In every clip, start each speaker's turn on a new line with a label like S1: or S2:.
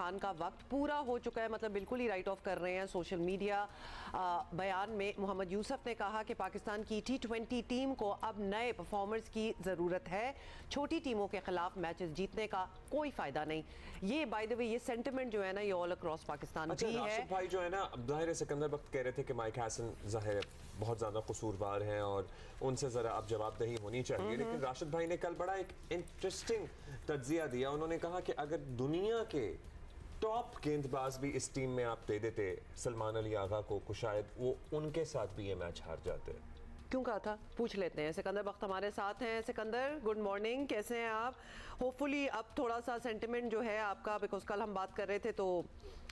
S1: खान का वक्त पूरा हो चुका है, मतलब बिल्कुल ही राइट ऑफ कर रहे हैं। सोशल मीडिया बयान में मोहम्मद यूसुफ ने कहा कि पाकिस्तान की T20 टीम को अब नए परफॉर्मर्स की ज़रूरत है, छोटी टीमों के खिलाफ मैचेस जीतने का कोई फ़ायदा नहीं। ये बाय द वे ये सेंटिमेंट जो है ना ये ऑल अक्रॉस पाकिस्तान भी है।
S2: राशिद भाई जो है ना, ज़ाहिर सिकंदर वक्त कह रहे थे कि माइक हैसन ज़ाहिर बहुत ज़्यादा कसूरवार हैं और उनसे ज़रा अब जवाबदेही होनी चाहिए, लेकिन राशिद भाई ने कल बड़ा एक इंटरेस्टिंग तज्जिया दिया। उन्होंने कहा कि अगर दुनिया के टॉप गेंदबाज भी इस टीम में आप दे देते सलमान अली आगा को शायद वो उनके साथ भी ये मैच हार जाते।
S1: क्यों कहा था, पूछ लेते हैं। सिकंदर बख्त हमारे साथ हैं। सिकंदर, गुड मॉर्निंग, कैसे हैं आप? होपफुली अब थोड़ा सा सेंटिमेंट जो है आपका, बिकॉज कल हम बात कर रहे थे तो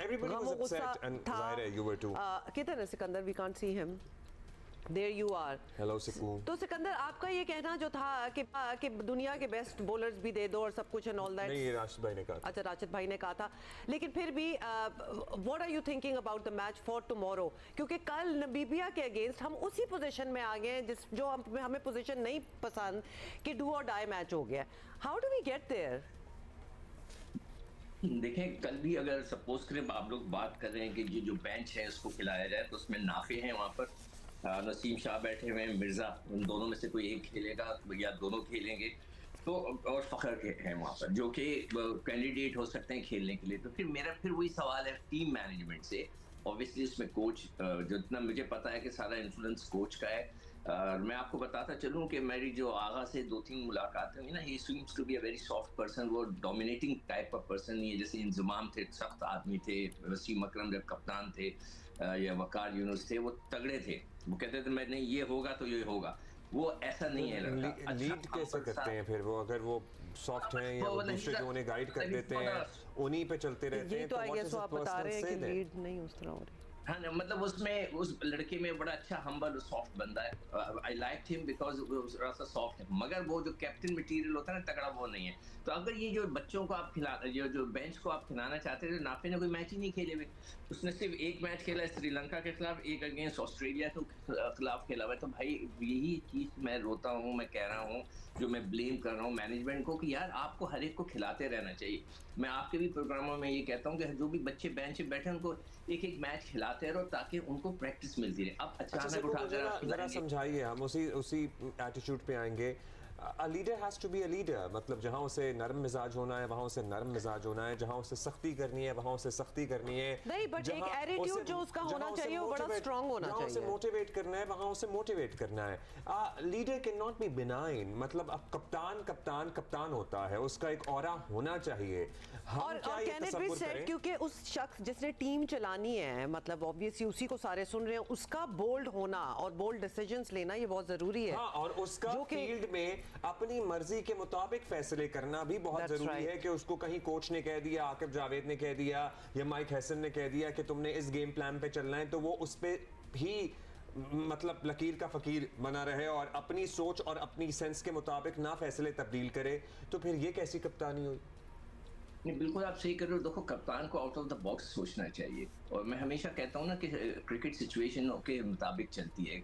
S1: गुस्सा था। किधर है Sikandar? We can't see him. There you are.
S2: Hello Siku.
S1: तो सिकंदर, आपका ये कहना जो था कि दुनिया के बेस्ट बॉलर्स भी दे दो और सब कुछ एंड ऑल दैट।
S2: नहीं, ये राशिद भाई ने कहा।
S1: अच्छा, राशिद भाई ने कहा था, लेकिन फिर भी what are you thinking about the match for tomorrow? क्योंकि कल नमीबिया के अगेंस्ट हम उसी पोजीशन में आ गए जिस जो हमें पोजीशन नहीं पसंद कि डू और डाई मैच हो गया। How do we get there?
S3: देखें, कल भी अगर सपोज करें आप लोग बात कर रहे हैं कि ये जो बेंच है उसको खिलाया जाए, तो उसमें नाफे हैं, वहाँ पर नसीम शाह बैठे हुए हैं, मिर्जा, उन दोनों में से कोई एक खेलेगा या दोनों खेलेंगे, तो और फ़खर के हैं वहाँ पर जो कि कैंडिडेट हो सकते हैं खेलने के लिए। तो फिर मेरा वही सवाल है टीम मैनेजमेंट से। ऑब्वियसली इसमें कोच, जितना मुझे पता है कि सारा इन्फ्लुएंस कोच का है। मैं आपको बताता चलूं कि मेरी जो आगा से 2-3 मुलाकातें हुई ना, he seems to be a very soft person. वो डोमिनेटिंग टाइप ऑफ पर्सन नहीं है। जैसे इंजमाम थे, सख्त आदमी थे, वसीम अकरम जब कप्तान थे या वकार यूनुस थे, वो तगड़े थे, वो कहते थे मैं नहीं, ये होगा तो ये होगा। वो ऐसा नहीं है लड़का।
S2: लीड कैसे करते हैं फिर वो? अगर वो सॉफ्ट हैं या वो दूसरे जो उन्हें गाइड कर देते हैं उन्हीं पे चलते रहते हैं,
S1: तो आई गेस आप बता रहे हैं कि लीड नहीं उस तरह हो रही।
S3: हाँ, मतलब उसमें उस लड़के में बड़ा अच्छा हम्बल सॉफ्ट बंदा है। आई लाइक हिम बिकॉज वो थोड़ा सा सॉफ्ट है, मगर वो जो कैप्टन मटेरियल होता है ना, तगड़ा वो नहीं है। तो अगर ये जो बच्चों को आप जो बेंच को आप खिलाना चाहते थे, नाफे ने कोई मैच ही नहीं खेले हुए। उसने सिर्फ एक मैच खेला है श्रीलंका के खिलाफ, एक अगेंस्ट ऑस्ट्रेलिया के खिलाफ खेला हुआ है। तो भाई यही चीज मैं रोता हूँ, मैं कह रहा हूँ, जो मैं ब्लेम कर रहा हूँ मैनेजमेंट को, कि यार आपको हर एक को खिलाते रहना चाहिए। मैं आपके भी प्रोग्रामों में ये कहता हूँ कि जो भी बच्चे बेंच पे बैठे उनको एक एक मैच खिलाते रहो ताकि उनको प्रैक्टिस मिलती रहे। अब अचानक उठाकर
S2: जरा समझाइए, हम उसी एटीट्यूड पे आएंगे। A leader has to be a leader, मतलब जहाँ उसे नरम मिजाज होना है वहाँ उसे नरम मिजाज होना है, जहाँ उसे सख्ती करनी है वहाँ उसे सख्ती करनी है।
S1: नहीं, बट एक एटीट्यूड जो उसका होना चाहिए वो बड़ा स्ट्रांग होना चाहिए।
S2: उसे मोटिवेट करना है वहाँ उसे मोटिवेट करना है। Leader can not be benign, मतलब अब कप्तान होता है, उसका एक ऑरा होना चाहिए।
S1: और कैन इट बी सेड, क्योंकि उस शख्स जिसने टीम चलानी है, मतलब ऑब्वियसली उसी को सारे सुन रहे हैं, उसका बोल्ड होना और बोल्ड डिसीजंस लेना ये बहुत जरूरी है।
S2: हाँ, और उसका फील्ड में अपनी मर्जी के मुताबिक फैसले करना भी बहुत जरूरी है कि उसको कहीं कोच ने कह दिया, आकिब जावेद ने कह दिया या माइक हैसन ने कह दिया कि तुमने इस गेम प्लान पे चलना है, तो वो उस पे भी मतलब लकीर का फकीर बना रहे और अपनी सोच और अपनी सेंस के मुताबिक ना फैसले तब्दील करे। तो फिर ये कैसी कप्तानी हुई?
S3: नहीं, बिल्कुल आप सही कर रहे हो। देखो, कप्तान को आउट ऑफ द बॉक्स सोचना चाहिए, और मैं हमेशा कहता हूँ ना कि क्रिकेट सिचुएशन के मुताबिक चलती है।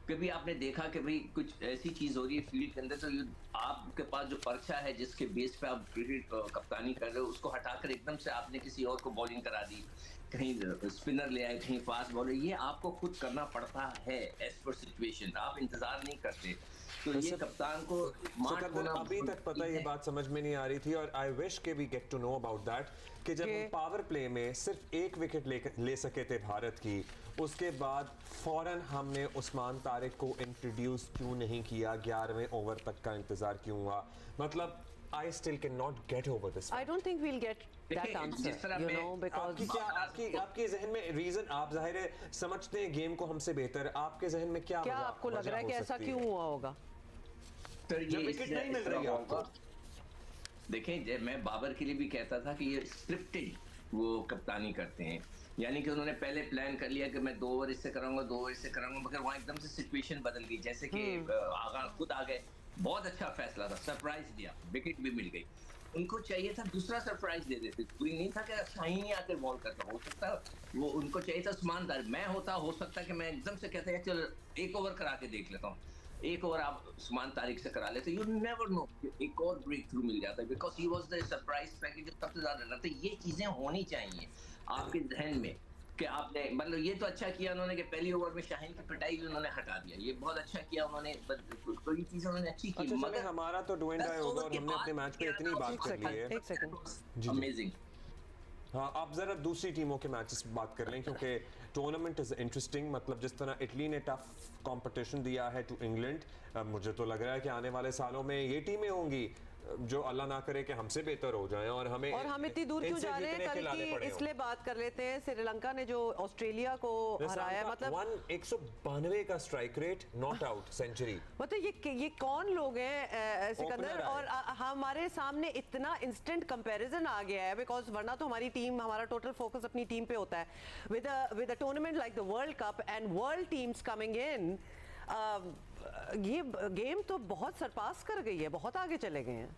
S3: कभी आपने देखा कि भाई कुछ ऐसी चीज हो रही है फील्ड के अंदर, तो आपके पास जो पर्चा है जिसके बेस पे आप क्रिकेट कप्तानी कर रहे हो, उसको हटाकर एकदम से आपने किसी और को बॉलिंग करा दी, कहीं स्पिनर ले आए, कहीं फास्ट बॉलर, ये आपको खुद करना पड़ता है एज पर सिचुएशन। आप इंतजार नहीं करते। तो ये कप्तान को
S2: अभी तक पता ये बात समझ में नहीं आ रही थी, और आई विश के we get to know about that कि जब पावर प्ले में सिर्फ एक विकेट ले सके थे भारत की, उसके बाद फौरन हमने उस्मान तारिक को इंट्रोड्यूस क्यों नहीं किया? 11वें ओवर तक का इंतजार क्यों हुआ? मतलब I still cannot get over this.
S1: I don't think we'll get that answer, you know, because
S2: आपके जहन में रीजन, आप जाहिर है समझते हैं गेम को हमसे बेहतर, आपके जहन में क्या
S1: आपको लग रहा है कि ऐसा क्यों हुआ होगा?
S2: जब विकेट नहीं मिल रही आपको।
S3: देखें, मैं बाबर के लिए भी कहता था कि ये स्क्रिप्टेड वो कप्तानी करते हैं, यानी कि उन्होंने पहले प्लान कर लिया कि मैं 2 ओवर इससे कराऊंगा, 2 ओवर इससे कराऊंगा, मगर वहां एकदम से सिचुएशन बदल गई। जैसे कि आगा खुद आ गए, बहुत अच्छा फैसला था, सरप्राइज दिया, विकेट भी मिल गई। उनको चाहिए था दूसरा सरप्राइज दे देते, कोई नहीं था कि शाहीन ही आकर बॉल करता, हो सकता वो उनको चाहिए था उस्मान तारिक। मैं होता, हो सकता कि मैं एकदम से कहता है चल 1 ओवर करा के देख लेता हूँ, एक और आप उस्मान तारिक से करा लेते, यू नेवर नो, एक और ब्रेक थ्रू मिल जाता है, because he was the surprise package जो सबसे ज्यादा रन। तो ये चीजें होनी चाहिए आपके जहन में कि आपने मतलब ये तो अच्छा किया उन्होंने कि पहली ओवर में शाहीन की पिटाई भी उन्होंने हटा दिया, ये बहुत अच्छा किया उन्होंने, तो ये चीजें उन्होंने अच्छी की।
S2: अच्छा,
S3: मगर
S2: हमारा तो डू एंड डाई होगा और हमने अपने मैच पे इतनी बात कर ली है।
S1: एक सेकंड।
S3: अमेजिंग।
S2: हाँ, आप जरा दूसरी टीमों के मैचेस बात कर लें, क्योंकि टूर्नामेंट इज इंटरेस्टिंग। मतलब जिस तरह इटली ने टफ कंपटीशन दिया है टू इंग्लैंड, मुझे तो लग रहा है कि आने वाले सालों में ये टीमें होंगी जो अल्लाह ना करे कि हमसे बेहतर हो जाएं, और हम
S1: इतनी दूर क्यों जा रहे हैं? कल की इसलिए बात कर लेते हैं, श्रीलंका ने जो ऑस्ट्रेलिया को हराया, मतलब
S2: 192 का strike rate, not out century.
S1: मतलब ये कौन लोग हैं सिकंदर? और हमारे सामने इतना इंस्टेंट कंपैरिजन आ गया है, बिकॉज वरना तो हमारी टीम, हमारा टोटल फोकस अपनी टीम पे होता है। With a tournament like the world cup and world teams coming in, ये गेम तो बहुत सरपास कर गई है, बहुत आगे चले गए हैं।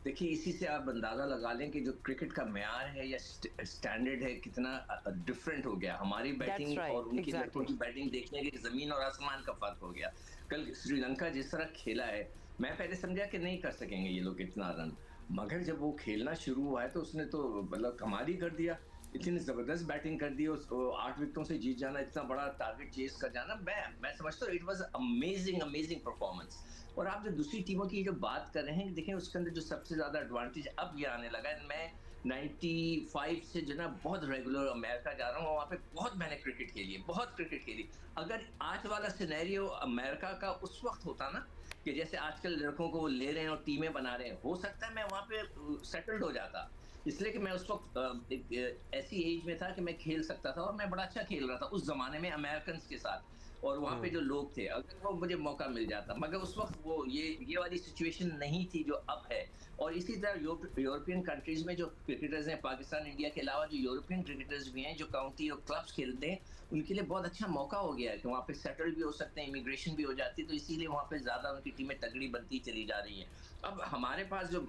S3: देखिए, इसी से आप अंदाजा लगा लें कि जो क्रिकेट का म्यार है या स्टैंडर्ड है कितना डिफरेंट हो गया। हमारी बैटिंग और उनकी लड़कों की बैटिंग देखने के जमीन और आसमान का फर्क हो गया। कल श्रीलंका जिस तरह खेला है, मैं पहले समझा कि नहीं कर सकेंगे ये लोग इतना रन, मगर जब वो खेलना शुरू हुआ है तो उसने तो मतलब कमाल ही कर दिया। इतनी जबरदस्त बैटिंग कर दी, 8 विकेटों से जीत जाना, इतना बड़ा टारगेट चेस कर जाना, मैं समझता हूँ इट वाज अमेजिंग परफॉर्मेंस। और आप जो दूसरी टीमों की जो बात कर रहे हैं, देखें उसके अंदर जो सबसे ज्यादा एडवांटेज अब ये आने लगा है। मैं 95 से जो ना बहुत रेगुलर अमेरिका जा रहा हूँ, वहाँ पे बहुत मैंने क्रिकेट खेली है, बहुत क्रिकेट खेली। अगर आज वाला सिनेरियो अमेरिका का उस वक्त होता ना, कि जैसे आजकल लड़कों को ले रहे हैं और टीमें बना रहे हैं, हो सकता है मैं वहाँ पे सेटल्ड हो जाता, इसलिए कि मैं उस वक्त एक ऐसी एज में था कि मैं खेल सकता था और मैं बड़ा अच्छा खेल रहा था उस जमाने में अमेरिकन के साथ, और वहाँ पे जो लोग थे, अगर वो मुझे मौका मिल जाता, मगर उस वक्त वो ये वाली सिचुएशन नहीं थी जो अब है। और इसी तरह यूरोपियन कंट्रीज में जो क्रिकेटर्स हैं, पाकिस्तान इंडिया के अलावा जो यूरोपियन क्रिकेटर्स भी हैं जो काउंटी और क्लब्स खेलते हैं, उनके लिए बहुत अच्छा मौका हो गया है कि वहाँ पे सेटल भी हो सकते हैं, इमिग्रेशन भी हो जाती है, तो इसीलिए वहाँ पे ज्यादा उनकी टीमें तगड़ी बनती चली जा रही हैं। अब हमारे पास जो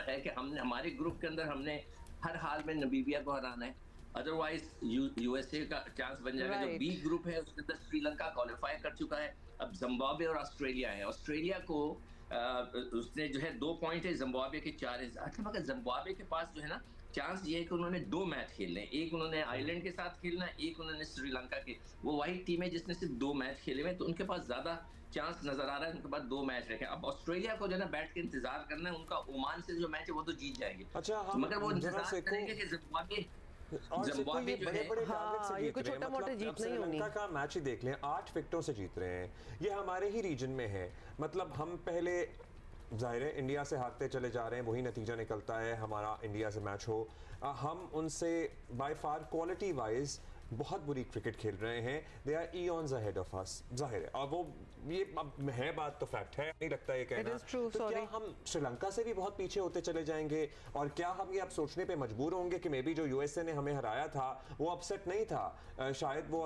S3: है कि हमने हमारे ग्रुप के अंदर हमने हर हाल में नमीबिया को हराना है, अदरवाइज यूएसए का चांस बन जाएगा। जो बी ग्रुप है उसके अंदर श्रीलंका क्वालिफाई कर चुका है, अब जिम्बाब्वे और ऑस्ट्रेलिया है। ऑस्ट्रेलिया को उसने जो है 2 पॉइंट है, जिम्बाब्वे के 4 है। अच्छा, मगर जिम्बाब्वे के पास जो है ना चांस ये है कि उन्होंने 2 मैच खेलने हैं, एक उन्होंने आयरलैंड के साथ खेलना है, एक उन्होंने श्रीलंका के, वो वही टीम है जिसने सिर्फ 2 मैच खेले हुए, तो उनके पास ज्यादा चांस नजर आ रहा है, उनके पास 2 मैच रखे। अब ऑस्ट्रेलिया को जो है ना बैठ के इंतजार करना है, उनका ओमान से जो मैच है वो तो जीत जाएंगे।
S2: अच्छा,
S3: मगर वो इंतजार करेंगे कि जिम्बाब्वे
S2: श्रीलंका का मैच ही देख लें, 8 विकेटों से जीत रहे हैं, ये हमारे ही रीजन में है। मतलब हम पहले जाहिर है इंडिया से हारते चले जा रहे हैं, वही नतीजा निकलता है हमारा इंडिया से मैच हो। हम उनसे बाय फार क्वालिटी वाइज बहुत बुरी क्रिकेट खेल रहे हैं, they are eons ahead of us, जाहिर है। और वो ये है, बात तो फैक्ट है, नहीं लगता ये कहना। तो क्या हम श्रीलंका से भी बहुत पीछे होते चले जाएंगे? और क्या हम ये अब सोचने पे मजबूर होंगे कि मे बी जो यूएसए ने हमें हराया था वो अपसेट नहीं था, शायद वो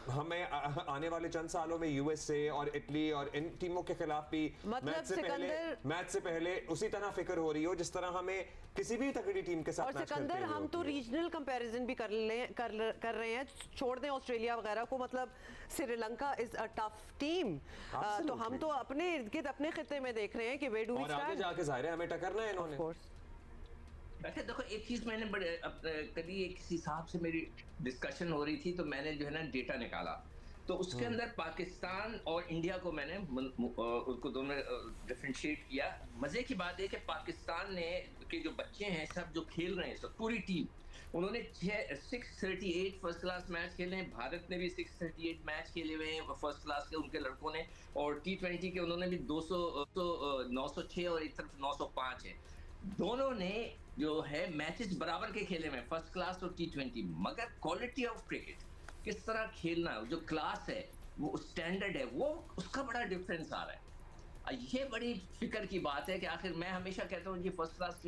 S2: हमें आने वाले चंद सालों में यूएसए और इटली और इन टीमों के खिलाफ भी मैच से पहले उसी तरह फिक्र हो रही हो जिस तरह हमें किसी भी तगड़ी टीम के साथ।
S1: और सिकंदर, हम तो रीजनल कंपैरिजन भी कर रहे हैं, छोड़ दें ऑस्ट्रेलिया वगैरह को, मतलब Sri Lanka is a tough team, तो हम तो अपने इर्द गिर्द अपने खिते में देख रहे हैं कि वे डू वी स्टैंड।
S2: आगे जाके जाहिर है हमें टक्करना है इन्होंने।
S3: अच्छा देखो, एक चीज मैंने कभी एक किसी साहब से मेरी डिस्कशन हो रही थी, तो मैंने जो है ना डेटा निकाला, तो उसके अंदर पाकिस्तान और इंडिया को मैंने उनको दोनों डिफरेंशिएट किया। मजे की बात है कि पाकिस्तान ने के जो बच्चे हैं सब जो खेल रहे हैं, सब पूरी टीम, उन्होंने 638 फर्स्ट क्लास मैच खेले हैं। भारत ने भी 638 मैच खेले हुए हैं फर्स्ट क्लास के, उनके लड़कों ने, और T20 के उन्होंने भी 906 और एक तरफ 905 है। दोनों ने जो है मैचेस बराबर के खेले में, फर्स्ट क्लास और T20, मगर क्वालिटी ऑफ क्रिकेट, किस तरह खेलना, जो क्लास है, वो स्टैंडर्ड है, वो उसका बड़ा डिफरेंस आ रहा है। ये बड़ी फिक्र की बात है कि आखिर मैं हमेशा कहता हूँ कि फर्स्ट क्लास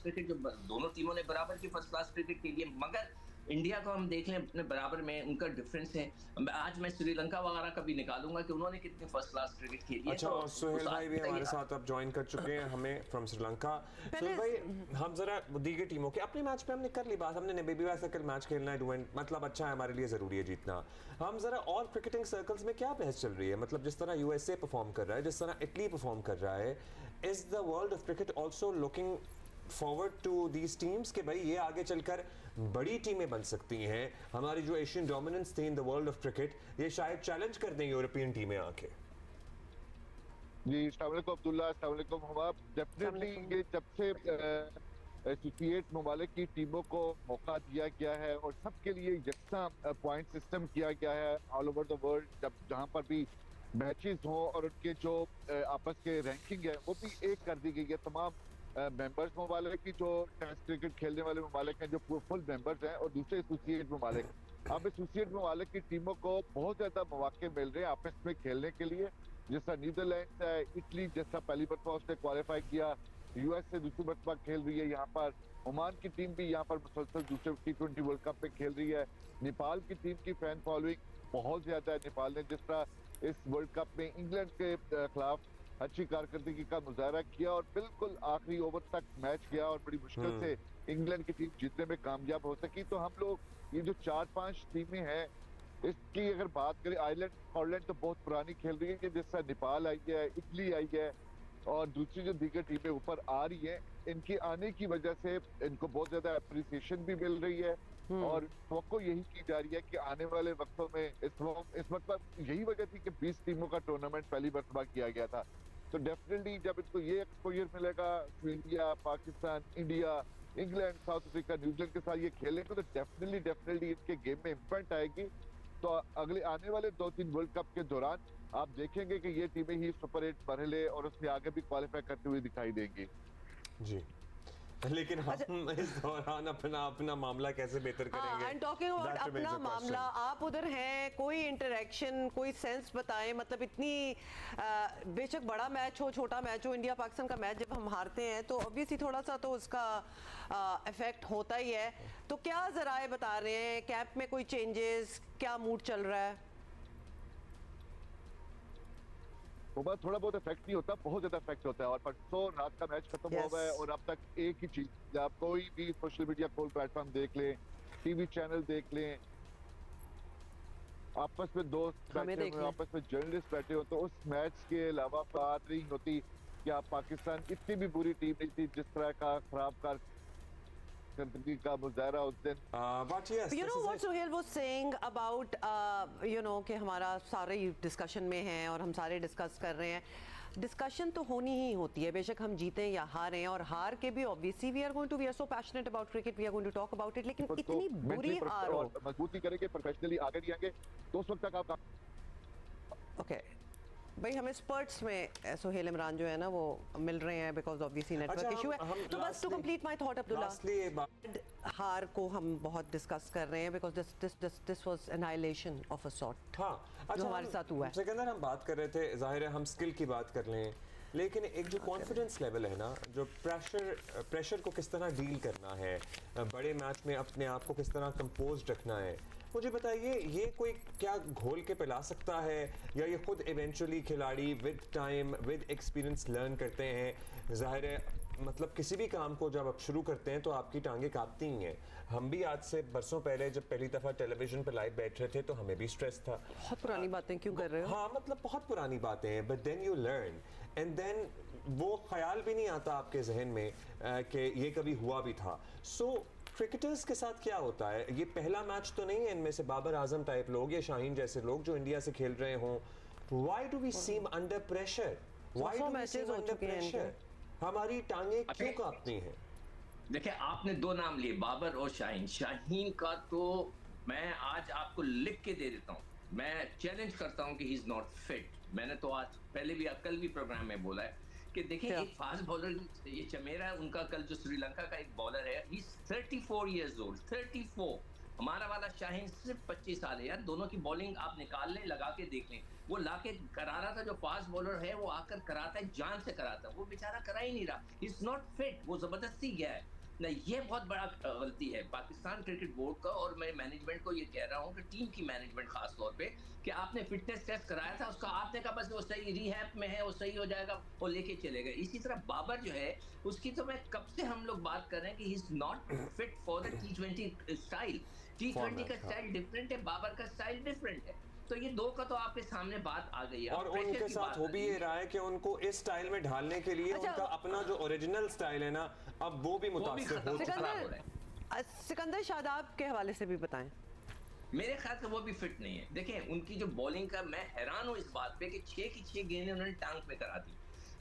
S3: क्रिकेट जो दोनों टीमों ने बराबर की फर्स्ट क्लास क्रिकेट खेली है, मगर इंडिया को हम देख लें अपने बराबर में, उनका डिफरेंस है। आज मैं श्रीलंका वगैरह का भी निकालूंगा कि उन्होंने कितनी फर्स्ट क्लास क्रिकेट खेली है।
S2: अच्छा,
S3: तो
S2: और सुहेल भाई भी हमारे साथ अब ज्वाइन कर चुके हैं हमें फ्रॉम श्रीलंका। सुहेल भाई, हम जरा दीगर टीमों के अपने मैच पे हमने कर ली बात, हमने नबीबा से कल मैच खेलना है, मतलब अच्छा है, हमारे लिए जरूरी है जीतना। हम जरा और क्रिकेटिंग सर्कल्स में क्या बहस चल रही है, मतलब जिस तरह यूएसए परफॉर्म कर रहा है, जिस तरह इटली परफॉर्म कर रहा है, is the world of cricket also looking forward to these teams कि भाई ये आगे चलकर बड़ी टीमें बन सकती हैं, हमारी जो एशियन डोमिनेंस थी in the world of cricket ये शायद चैलेंज कर दें यूरोपियन टीमें आके?
S4: जी, अस्सलाम वालेकुम अब्दुल्ला, अस्सलाम वालेकुम हमाब। डेफिनेटली ये जब से एसोसिएट ममालिक की टीमों को मौका दिया गया है और सबके लिए यकसा पॉइंट सिस्टम किया गया है ऑल ओवर द वर्ल्ड, जब जहाँ पर भी मैचेस हों और उनके जो आपस के रैंकिंग है वो भी एक कर दी गई है। तमाम मेंबर्स ममालिक की जो टेस्ट क्रिकेट खेलने वाले ममालिक हैं जो फुल मेंबर्स हैं, और दूसरे एसोसिएट ममालिक, अब एसोसिएट ममालिक की टीमों को बहुत ज़्यादा मौके मिल रहे हैं आपस में खेलने के लिए। जैसा नीदरलैंड है, इटली जैसा पहली मरतबा उसने क्वालिफाई किया, यूएस से दूसरी मरतबा खेल रही है यहाँ पर, ओमान की टीम भी यहाँ पर मुसलसल दूसरे T20 वर्ल्ड कप में खेल रही है, नेपाल की टीम की फैन फॉलोइंग बहुत ज्यादा है। नेपाल ने जिस तरह इस वर्ल्ड कप में इंग्लैंड के खिलाफ अच्छी कारकर्दगी का मुजाहरा किया और बिल्कुल आखिरी ओवर तक मैच किया और बड़ी मुश्किल से इंग्लैंड की टीम जीतने में कामयाब हो सकी। तो हम लोग ये जो 4-5 टीमें हैं इसकी अगर बात करें, आयरलैंड स्कॉटलैंड तो बहुत पुरानी खेल रही है, जैसा नेपाल आई है, इटली आई है और दूसरी जो दीगर टीमें ऊपर आ रही हैं, इनके आने की वजह से इनको बहुत ज्यादा अप्रिसिएशन भी मिल रही है और तवक्को यही की जा रही है कि आने वाले वक्तों में इस मतलब यही वजह थी कि 20 टीमों का टूर्नामेंट पहली मरतबा किया गया था। तो डेफिनेटली जब इनको ये एक्सपोजर मिलेगा, India, Pakistan, India, England, south Africa, New Zealand के साथ ये खेलेंगे तो डेफिनेटली इनके गेम में इम्पैक्ट आएगी। तो अगले आने वाले 2-3 वर्ल्ड कप के दौरान आप देखेंगे कि ये टीमें ही सुपर 8 मरहले और उससे आगे भी क्वालिफाई करते हुए दिखाई देंगी।
S2: जी, लेकिन हम इस दौरान अपना मामला कैसे बेहतर करेंगे?
S1: I'm talking about अपना मामला, आप उधर हैं, कोई इंटरेक्शन, कोई सेंस बताएं, मतलब इतनी बेशक बड़ा मैच हो, छोटा मैच हो, इंडिया पाकिस्तान का मैच जब हम हारते हैं तो ऑब्वियसली थोड़ा सा तो उसका इफेक्ट होता ही है। तो क्या जराए बता रहे हैं, कैंप में कोई चेंजेस, क्या मूड चल रहा है?
S4: वो थोड़ा बहुत इफेक्ट नहीं होता, बहुत ज्यादा इफेक्ट होता है। और परसों रात का मैच खत्म हुआ है और अब तक एक ही चीज, आप कोई भी सोशल मीडिया कोई प्लेटफॉर्म देख लें, टीवी चैनल देख लें, आपस में दोस्त बैठे हो, आपस में जर्नलिस्ट बैठे हो, तो उस मैच के अलावा बात नहीं होती कि आप पाकिस्तान इतनी भी बुरी टीम नहीं थी जिस तरह का खराब का मुजाहरा उस दिन।
S2: But yes,
S1: you know what Suhail was saying about कि हमारा सारे डिस्कशन में हैं और हम सारे डिस्कस कर रहे हैं। डिस्कशन तो होनी ही होती है, बेशक हम जीतें या हारें, और हार के भी obviously we are so passionate about cricket, we are going to talk about it, लेकिन इतनी बुरी हार हो,
S4: मजबूती करेंगे, प्रोफेशनली आगे नहीं आएंगे तो उस वक्त तक आप
S1: ओके भाई हमें स्पर्ट्स में सुहेल इमरान जो है ना वो मिल रहे हैं बिकॉज ऑब्वियसली नेटवर्क इशू है। तो बस to complete my thought Abdullah, हार को हम बहुत डिस्कस कर रहे हैं because this was annihilation of a sort.
S2: हाँ,
S1: जो हमारे साथ हुआ है।
S2: सिकंदर, हम बात कर रहे थे, जाहिर है हम स्किल की बात कर लें, लेकिन एक जो कॉन्फिडेंस लेवल है ना, जो प्रेशर को किस तरह डील करना है, बड़े मैच में अपने आप को किस तरह कंपोज रखना है, मुझे बताइए ये कोई क्या घोल के पिला सकता है या ये खुद इवेंचुअली खिलाड़ी with time with experience learn करते हैं? जाहिर है मतलब किसी भी काम को जब आप शुरू करते हैं तो आपकी टांगें कांपती ही हैं। हम भी आज से बरसों पहले जब पहली दफ़ा टेलीविज़न पर लाइव बैठ रहे थे तो हमें भी स्ट्रेस था।
S1: बहुत पुरानी बातें क्यों कर रहे हो?
S2: हाँ, मतलब बहुत पुरानी बातें हैं, but then you learn and then वो ख्याल भी नहीं आता आपके जहन में कि ये कभी हुआ भी था। सो क्रिकेटर्स के साथ क्या होता है, ये पहला मैच तो नहीं है इनमें से बाबर आजम टाइप लोग या शाहीन जैसे लोग जो इंडिया से खेल रहे हों, why do we seem under pressure, why do we seem under pressure, हमारी टांगें क्यों कांपती हैं?
S3: देखिए, आपने दो नाम लिए, बाबर और शाहीन। शाहीन का तो मैं आज आपको लिख के दे देता हूँ, मैं चैलेंज करता हूँ कि ही इज नॉट फिट। मैंने तो आज पहले भी कल भी प्रोग्राम में बोला है कि देखिए एक फास्ट बॉलर, ये चमेरा है उनका, कल जो श्रीलंका का एक बॉलर है, ही इज 34 इयर्स ओल्ड, 34। हमारा वाला शाहीन सिर्फ 25 साल है यार। दोनों की बॉलिंग आप निकाल लें, लगा के देख लें, वो लाके करा रहा था, जो फास्ट बॉलर है वो आकर कराता है, जान से कराता है, वो बेचारा करा ही नहीं रहा, ही इज नॉट फिट, वो जबरदस्ती गया है। नहीं, ये बहुत बड़ा गलती है पाकिस्तान क्रिकेट बोर्ड का, और मैं मैनेजमेंट को ये कह रहा हूँ कि टीम की मैनेजमेंट खास तौर पे, कि आपने फिटनेस टेस्ट कराया था उसका, आपने कहा बस वो सही रिहैब में है, वो सही हो जाएगा, वो लेके चले गए। इसी तरह बाबर जो है, उसकी तो मैं कब से हम लोग बात कर रहे हैं कि he is not fit for the T20 style. T20 का स्टाइल डिफरेंट है, बाबर का स्टाइल डिफरेंट है। तो ये दो का तो आपके सामने बात आ गई है।
S2: और उनके साथ हो भी ये रहा है कि उनको इस स्टाइल में ढालने के लिए उनका अपना जो ओरिजिनल स्टाइल है ना, अब वो भी मुतासिर हो चुका है।
S1: सिकंदर शादाब के हवाले से भी बताएं।
S3: मेरे ख्याल से वो भी फिट नहीं है। देखें उनकी जो बॉलिंग का, मैं हैरान हूँ इस बात पे कि 6 की 6 गेंदें उन्होंने टांग पे करा दी।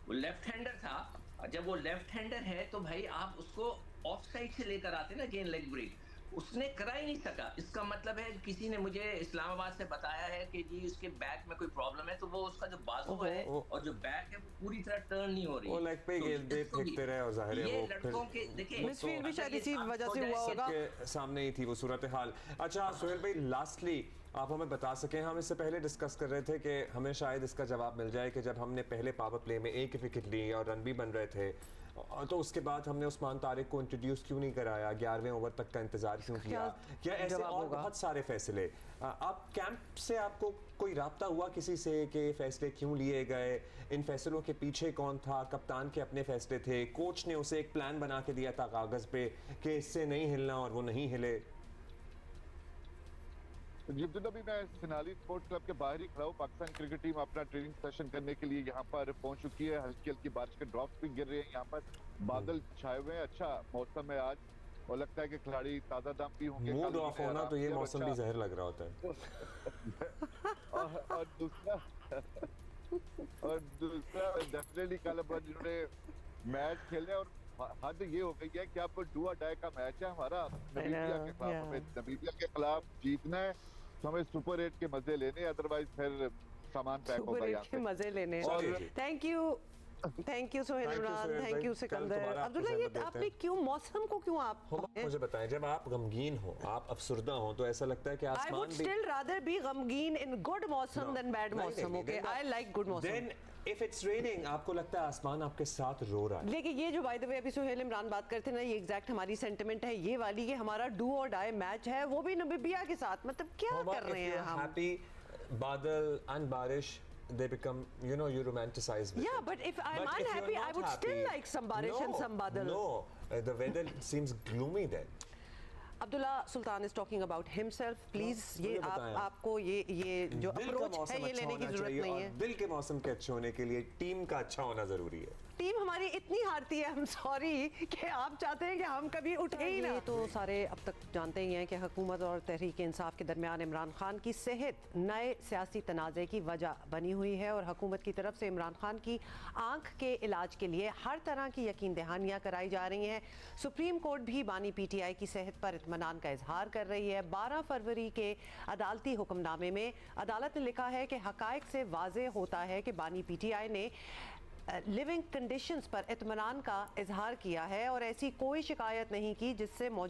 S3: वो लेफ्ट हैंडर था, जब वो लेफ्ट हैंडर है तो भाई आप उसको ऑफ साइड से लेकर आते ना गेंद, लेग ब्रेक, उसने करा ही नहीं सका। इसका मतलब है, किसी ने मुझे इस्लामाबाद से बताया है कि जी उसके बैक में कोई प्रॉब्लम है, तो वो उसका जो बाजू है और जो बैक है वो पूरी तरह टर्न नहीं हो रही है।
S2: वो लेग पे गेंदें फेंकते रहे और जाहिर है
S3: ये
S2: वो
S3: लड़कों के देखिए
S1: मिसफील्ड भी शायद इसी वजह से हुआ होगा।
S2: सबके सामने ही थी वो सूरत हाल। अच्छा सोहेल भाई, लास्टली आप हमें बता सकें, हम इससे पहले डिस्कस कर रहे थे कि हमें शायद इसका जवाब मिल जाए कि जब हमने पहले पावर प्ले में एक विकेट ली और रन भी बन रहे थे, तो उसके बाद हमने उस्मान तारिक को इंट्रोड्यूस क्यों नहीं कराया, 11वें ओवर तक का इंतजार क्यों किया, या ऐसे और बहुत सारे फैसले। आप कैंप से आपको कोई राब्ता हुआ किसी से कि फैसले क्यों लिए गए, इन फैसलों के पीछे कौन था? कप्तान के अपने फैसले थे, कोच ने उसे एक प्लान बना के दिया था कागज पे कि इससे नहीं हिलना, और वो नहीं हिले?
S4: जितना भी मैं सिनाली स्पोर्ट्स क्लब के बाहर ही खड़ा हूँ, पाकिस्तान क्रिकेट टीम अपना ट्रेनिंग सेशन करने के लिए यहाँ पर पहुंच चुकी है। हल्की हल्की बारिश के ड्रॉप्स भी गिर रहे हैं, यहाँ पर बादल छाए हुए हैं, अच्छा मौसम है आज, और लगता है कि खिलाड़ी ताजा दाम भी होंगे।
S2: मूड ऑफ होना तो ये मौसम भी जहर लग रहा होता है।
S4: और दूसरा डेफिनेटली कल जिन्होंने मैच खेले, और हद ये हो गई है कि अब डू और डाई का मैच है हमारा नमीबिया के खिलाफ। हमें नमीबिया के खिलाफ जीतना है, तो हमें सुपर 8 के मजे लेने, अदरवाइज फिर सामान पैक होगा यहाँ पे।
S1: मजे लेने। Thank you Sohail Imran, thank you Sikandar. Abdullah, ये आपने क्यों मौसम को क्यों आप
S2: मुझे बताएं, जब आप गमगीन हो, आप अफसुर्दा हो, तो ऐसा लगता है कि आसमान भी...
S1: I would still rather be गमगीन in good मौसम than bad मौसम। Okay, I like good मौसम।
S2: Then if it's raining, आपको लगता है आसमान आपके साथ रो रहा है।
S1: लेकिन ये जो बाय द वे अभी सोहेल इमरान बात करते हैं ना, ये एग्जैक्ट हमारी सेंटिमेंट है, ये वाली, ये हमारा डू और डाई मैच है, वो भी नमीबिया के साथ। मतलब क्या कर रहे हैं हम?
S2: Happy, बादल and बारिश, they become, you know, you romanticize with
S1: Yeah,
S2: it.
S1: but if I'm
S2: But if you're
S1: unhappy, I
S2: not
S1: would still
S2: happy-
S1: like some barish and some badal.
S2: No, the weather seems gloomy then.
S1: Abdullah Sultan is talking about himself. Please ये आपको ये जो approach है ये लेने की जरूरत नहीं है।
S2: दिल के मौसम के अच्छे होने के लिए टीम का अच्छा होना जरूरी है।
S1: टीम हमारी इतनी हारती है, हम सॉरी, कि आप चाहते हैं कि हम कभी उठे ही ना। तो सारे अब तक जानते ही हैं कि हुकूमत और तहरीक इंसाफ के दरमियान इमरान खान की सेहत नए सियासी तनाज़े की वजह बनी हुई है, और हुकूमत की तरफ से इमरान खान की आंख के इलाज के लिए हर तरह की यकीन दहानियाँ कराई जा रही हैं। सुप्रीम कोर्ट भी बानी PTI की सेहत पर इत्मीनान का इजहार कर रही है। 12 फरवरी के अदालती हुक्मनामे में अदालत ने लिखा है कि हकायक से वाज़े होता है कि बानी PTI ने लिविंग कंडीशंस पर इत्मीनान का इजहार किया है और ऐसी कोई शिकायत नहीं की जिससे